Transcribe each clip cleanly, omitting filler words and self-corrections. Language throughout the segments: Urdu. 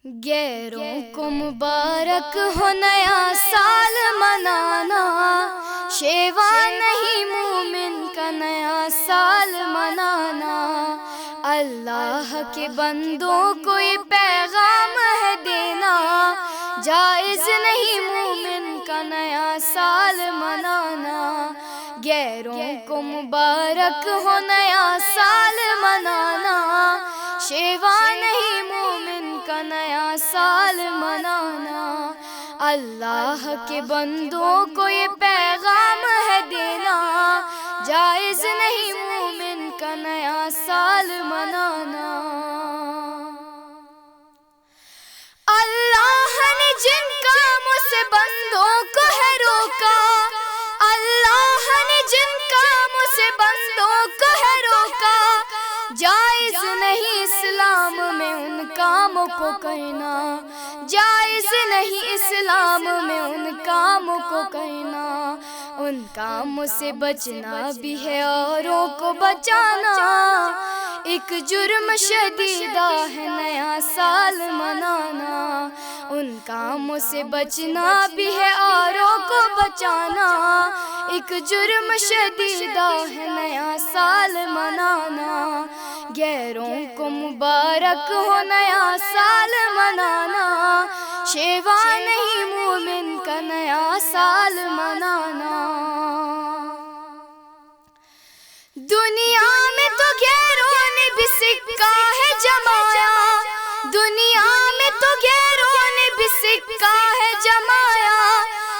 غیروں کو مبارک ہو نیا سال منانا، شیوا نہیں مومن کا نیا سال منانا۔ اللہ کے بندوں کو یہ پیغام ہے دینا، جائز نہیں مومن کا نیا سال منانا۔ غیروں کو مبارک ہو نیا سال منانا، شیوا نہیں مومن کا نیا سال منانا۔ اللہ کے بندوں کو یہ پیغام ہے دینا، جائز نہیں مومن کا نیا سال منانا۔ اللہ نے جن کاموں سے بندوں کو ہے روکا، اللہ نے جن کاموں سے بندوں کو ہے روکا، جائز نہیں اسلام میں ان کاموں کو کہنا، جائز نہیں اسلام میں ان کاموں کو کہنا۔ ان کاموں سے بچنا بھی ہے اوروں کو بچانا، ایک جرم شدیدہ ہے نیا سال منانا۔ ان کاموں سے بچنا بھی ہے اوروں کو بچانا، ایک جرم شدیدہ ہے نیا سال منانا۔ غیروں کو مبارک ہو نیا سال منانا، شیوا نہیں مومن کا نیا سال منانا۔ دنیا میں تو غیروں نے بھی سکہ ہے جمایا، دنیا میں تو غیروں نے بھی سکہ ہے جمایا،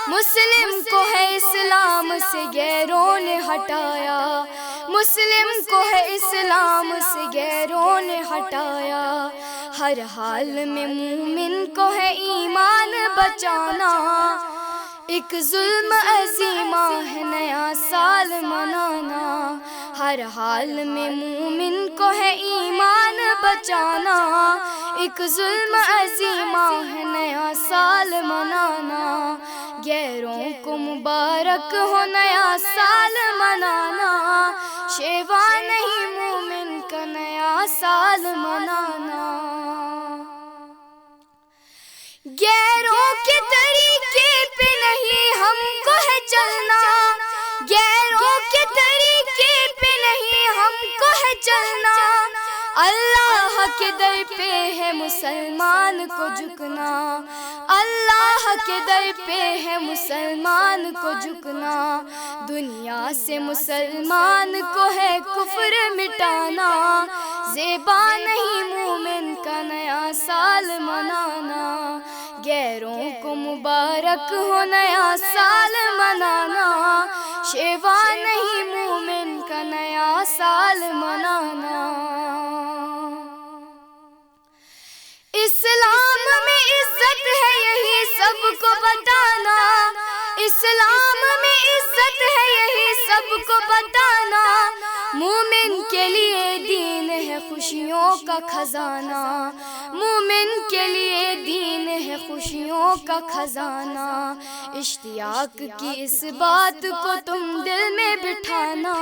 مسلم کو ہے اسلام سے غیروں نے ہٹایا، مسلم کو ہے اسلام سے غیروں نے ہٹایا۔ ہر حال میں مومن کو ہے ایمان بچانا، ایک ظلم عظیمہ ہے نیا سال منانا۔ ہر حال میں مومن کو ہے ایمان بچانا، ایک ظلم عظیمہ ہے نیا سال منانا۔ غیروں کو مبارک ہو نیا سال منانا، شیوا نہیں مومن کا نیا سال منانا۔ غیروں کے طریقے پہ نہیں ہم کو ہے چلنا، غیروں کے طریقے پہ نہیں ہم کو ہے چلنا، اللہ کے در پہ ہے مسلمان کو جھکنا، اللہ کے در پہ ہے مسلمان کو جھکنا۔ دنیا سے مسلمان کو ہے کفر مٹانا، زیبا نہیں مومن کا نیا سال منانا۔ غیروں کو مبارک ہو نیا سال منانا، شیوا نہیں مومن کا نیا سال منانا۔ اسلام میں عزت ہے یہی سب کو بتانا، اسلام میں عزت ہے یہی سب کو بتانا، مومن کے لیے دین ہے خوشیوں کا خزانہ، مومن کے لیے دین ہے خوشیوں کا خزانہ۔ اشتیاق کی اس بات کو تم دل میں بٹھانا،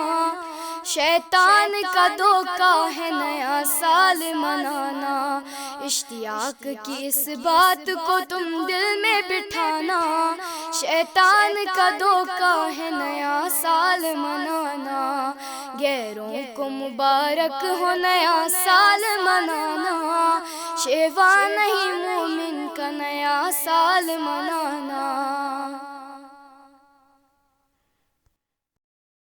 شیطان کا دھوکہ ہے نیا سال منانا۔ اشتیاق کی اس بات کو تم دل میں بٹھانا، شیطان کا دھوکہ ہے نیا سال منانا۔ غیروں کو مبارک ہو نیا سال منانا، شیوا نہیں مومن کا نیا سال منانا۔